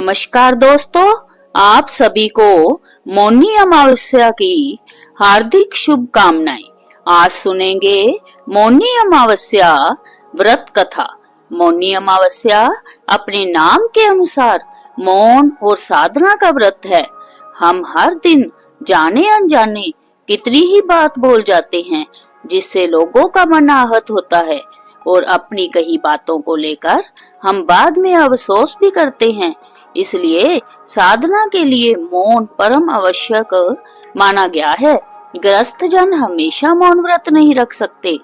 नमस्कार दोस्तों, आप सभी को मौनी अमावस्या की हार्दिक शुभकामनाएं। आज सुनेंगे मौनी अमावस्या व्रत कथा। मौनी अमावस्या अपने नाम के अनुसार मौन और साधना का व्रत है। हम हर दिन जाने अनजाने कितनी ही बात बोल जाते हैं जिससे लोगों का मन आहत होता है और अपनी कही बातों को लेकर हम बाद में अफसोस भी करते हैं। इसलिए साधना के लिए मौन परम आवश्यक माना गया है। गृहस्थ जन हमेशा मौन व्रत नहीं रख सकते,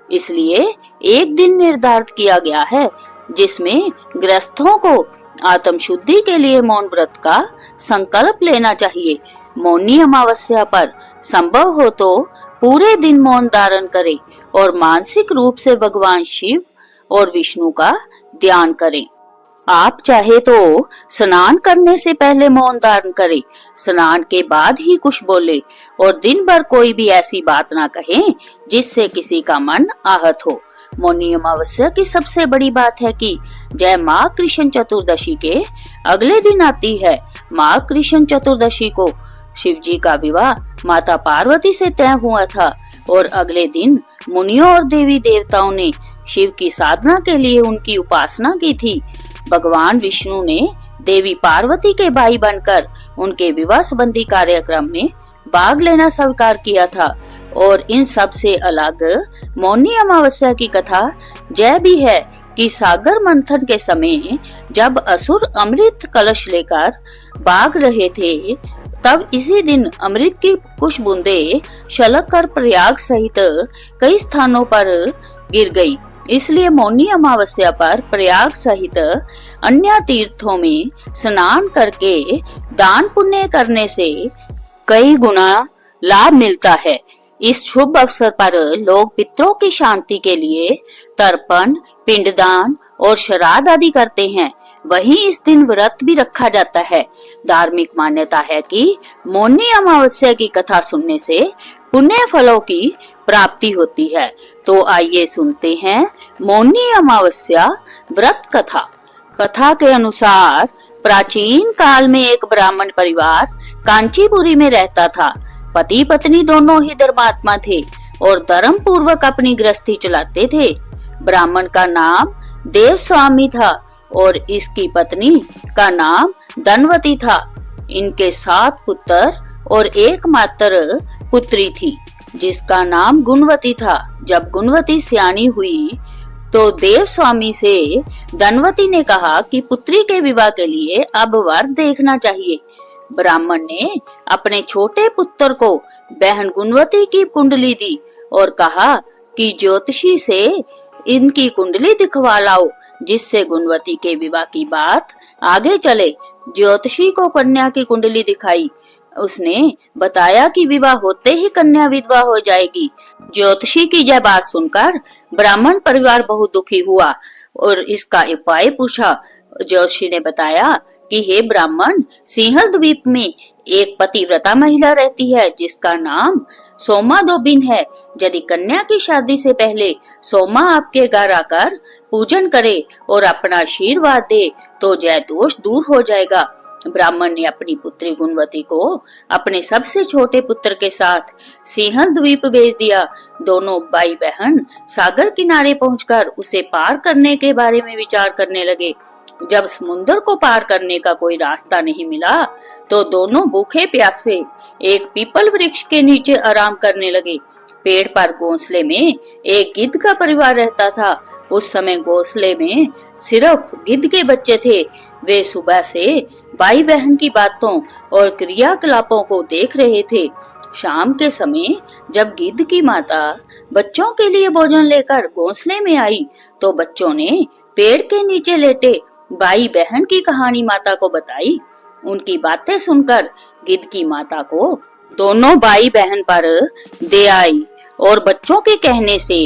इसलिए एक दिन निर्धारित किया गया है जिसमें गृहस्थों को आत्म शुद्धि के लिए मौन व्रत का संकल्प लेना चाहिए। मौनी अमावस्या पर संभव हो तो पूरे दिन मौन धारण करें और मानसिक रूप से भगवान शिव और विष्णु का ध्यान करें। आप चाहे तो स्नान करने से पहले मौन धारण करें, स्नान के बाद ही कुछ बोले और दिन भर कोई भी ऐसी बात ना कहें जिससे किसी का मन आहत हो। मौनी अमावस्या की सबसे बड़ी बात है कि जय माँ कृष्ण चतुर्दशी के अगले दिन आती है। माँ कृष्ण चतुर्दशी को शिव जी का विवाह माता पार्वती से तय हुआ था और अगले दिन मुनियों और देवी देवताओं ने शिव की साधना के लिए उनकी उपासना की थी। भगवान विष्णु ने देवी पार्वती के भाई बनकर उनके विवाह संबंधी कार्यक्रम में भाग लेना स्वीकार किया था। और इन सब से अलग मौनी अमावस्या की कथा यह भी है कि सागर मंथन के समय जब असुर अमृत कलश लेकर भाग रहे थे, तब इसी दिन अमृत की कुछ बूंदे छलक कर प्रयाग सहित कई स्थानों पर गिर गई। इसलिए मौनी अमावस्या पर प्रयाग सहित अन्य तीर्थों में स्नान करके दान पुण्य करने से कई गुना लाभ मिलता है। इस शुभ अवसर पर लोग पितरों की शांति के लिए तर्पण, पिंडदान और श्राद्ध आदि करते हैं। वहीं इस दिन व्रत भी रखा जाता है। धार्मिक मान्यता है कि मौनी अमावस्या की कथा सुनने से पुण्य फलों की प्राप्ति होती है। तो आइए सुनते हैं मौनी अमावस्या व्रत कथा। कथा के अनुसार प्राचीन काल में एक ब्राह्मण परिवार कांचीपुरी में रहता था। पति पत्नी दोनों ही धर्मात्मा थे और धर्म पूर्वक अपनी गृहस्थी चलाते थे। ब्राह्मण का नाम देवस्वामी था और इसकी पत्नी का नाम धनवती था। इनके 7 पुत्र और एकमात्र पुत्री थी जिसका नाम गुणवती था। जब गुणवती सियानी हुई तो देवस्वामी से धनवती ने कहा कि पुत्री के विवाह के लिए अब वर देखना चाहिए। ब्राह्मण ने अपने छोटे पुत्र को बहन गुणवती की कुंडली दी और कहा कि ज्योतिषी से इनकी कुंडली दिखवा लाओ जिससे गुणवती के विवाह की बात आगे चले। ज्योतिषी को कन्या की कुंडली दिखाई। उसने बताया कि विवाह होते ही कन्या विधवा हो जाएगी। ज्योतिषी की यह बात सुनकर ब्राह्मण परिवार बहुत दुखी हुआ और इसका उपाय पूछा। ज्योतिषी ने बताया कि हे ब्राह्मण, सिंहल द्वीप में एक पतिव्रता महिला रहती है जिसका नाम सोमा दोबिन है। यदि कन्या की शादी से पहले सोमा आपके घर आकर पूजन करे और अपना आशीर्वाद दे तो यह दोष दूर हो जाएगा। ब्राह्मण ने अपनी पुत्री गुणवती को अपने सबसे छोटे पुत्र के साथ सिंहल द्वीप भेज दिया। दोनों भाई बहन सागर किनारे पहुंचकर उसे पार करने के बारे में विचार करने लगे। जब समुद्र को पार करने का कोई रास्ता नहीं मिला तो दोनों भूखे प्यासे एक पीपल वृक्ष के नीचे आराम करने लगे। पेड़ पर घोंसले में एक गिद्ध का परिवार रहता था। उस समय घोंसले में सिर्फ गिद्ध के बच्चे थे। वे सुबह से भाई बहन की बातों और क्रियाकलापों को देख रहे थे। शाम के समय जब गिद्ध की माता बच्चों के लिए भोजन लेकर घोंसले में आई तो बच्चों ने पेड़ के नीचे लेटे भाई बहन की कहानी माता को बताई। उनकी बातें सुनकर गिद्ध की माता को दोनों भाई बहन पर दया आई और बच्चों के कहने से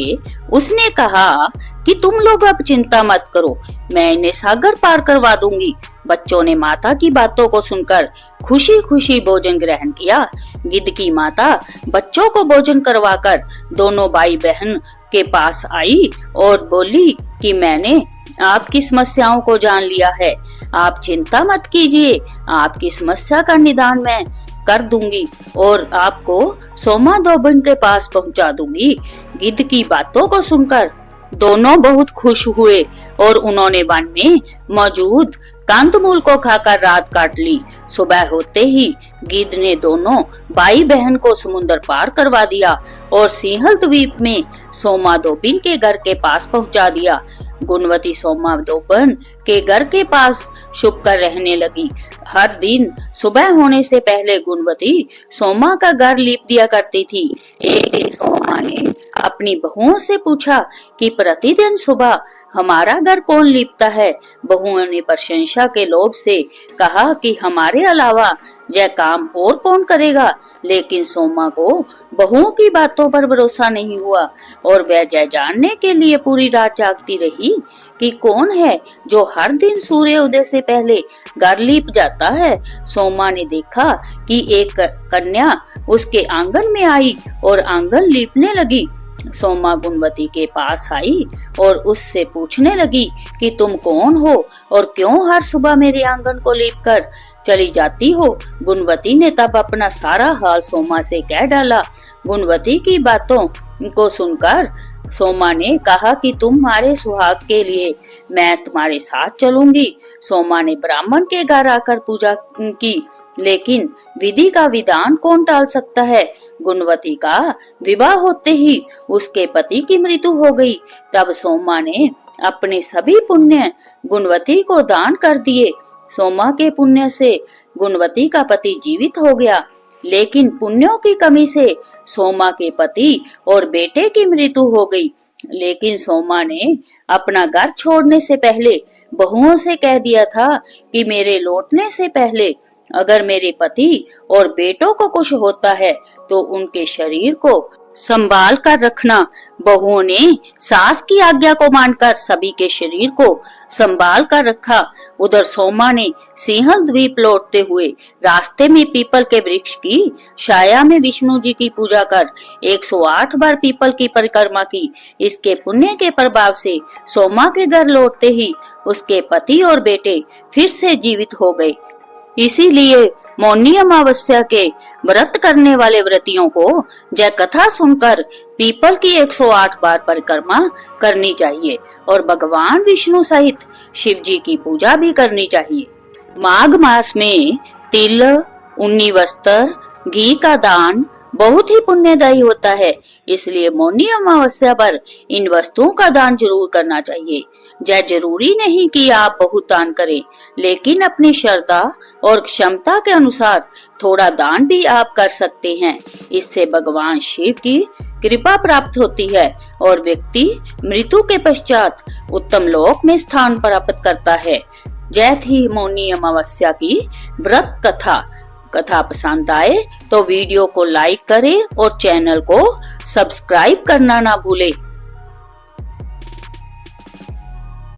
उसने कहा कि तुम लोग अब चिंता मत करो, मैं इन्हें सागर पार करवा दूंगी। बच्चों ने माता की बातों को सुनकर खुशी खुशी भोजन ग्रहण किया। गिद्ध की माता बच्चों को भोजन करवाकर दोनों भाई बहन के पास आई और बोली कि मैंने आपकी समस्याओं को जान लिया है। आप चिंता मत कीजिए, आपकी समस्या का निदान मैं कर दूंगी और आपको सोमा दोबिन के पास पहुंचा दूंगी। गिद्ध की बातों को सुनकर दोनों बहुत खुश हुए और उन्होंने वन में मौजूद कंदमूल को खाकर रात काट ली। सुबह होते ही गिद्ध ने दोनों भाई बहन को समुद्र पार करवा दिया और सिंहल द्वीप में सोमा दोबिन के घर के पास पहुंचा दिया। गुणवती सोमा दोबिन के घर के पास छुप कर रहने लगी। हर दिन सुबह होने से पहले गुणवती सोमा का घर लीप दिया करती थी। एक दिन सोमा ने अपनी बहुओं से पूछा कि प्रतिदिन सुबह हमारा घर कौन लीपता है। बहुओं ने प्रशंसा के लोभ से कहा कि हमारे अलावा यह काम और कौन करेगा। लेकिन सोमा को बहुओं की बातों पर भरोसा नहीं हुआ और वह यह जानने के लिए पूरी रात जागती रही कि कौन है जो हर दिन सूर्य उदय से पहले घर लीप जाता है। सोमा ने देखा कि एक कन्या उसके आंगन में आई और आंगन लीपने लगी। सोमा गुणवती के पास आई और उससे पूछने लगी कि तुम कौन हो और क्यों हर सुबह मेरे आंगन को लीप कर चली जाती हो। गुणवती ने तब अपना सारा हाल सोमा से कह डाला। गुणवती की बातों को सुनकर सोमा ने कहा कि तुम्हारे सुहाग के लिए मैं तुम्हारे साथ चलूंगी। सोमा ने ब्राह्मण के घर आकर पूजा की, लेकिन विधि का विधान कौन टाल सकता है। गुणवती का विवाह होते ही उसके पति की मृत्यु हो गई। तब सोमा ने अपने सभी पुण्य गुणवती को दान कर दिए। सोमा के पुण्य से गुणवती का पति जीवित हो गया, लेकिन पुण्यों की कमी से सोमा के पति और बेटे की मृत्यु हो गई। लेकिन सोमा ने अपना घर छोड़ने से पहले बहुओं से कह दिया था कि मेरे लौटने से पहले अगर मेरे पति और बेटों को कुछ होता है तो उनके शरीर को संभाल कर रखना। बहुओं ने सास की आज्ञा को मानकर सभी के शरीर को संभाल कर रखा। उधर सोमा ने सिंहल द्वीप लौटते हुए रास्ते में पीपल के वृक्ष की छाया में विष्णु जी की पूजा कर 108 बार पीपल की परिक्रमा की। इसके पुण्य के प्रभाव से सोमा के घर लौटते ही उसके पति और बेटे फिर से जीवित हो गए। इसीलिए मौनी अमावस्या के व्रत करने वाले व्रतियों को यह कथा सुनकर पीपल की 108 बार परिक्रमा करनी चाहिए और भगवान विष्णु सहित शिव जी की पूजा भी करनी चाहिए। माघ मास में तिल, ऊनी वस्त्र, घी का दान बहुत ही पुण्यदायी होता है। इसलिए मौनी अमावस्या पर इन वस्तुओं का दान जरूर करना चाहिए। यह जरूरी नहीं कि आप बहुत दान करें, लेकिन अपनी श्रद्धा और क्षमता के अनुसार थोड़ा दान भी आप कर सकते हैं। इससे भगवान शिव की कृपा प्राप्त होती है और व्यक्ति मृत्यु के पश्चात उत्तम लोक में स्थान प्राप्त करता है। जय थी मौनी अमावस्या की व्रत कथा पसंद आए तो वीडियो को लाइक करें और चैनल को सब्सक्राइब करना ना भूलें।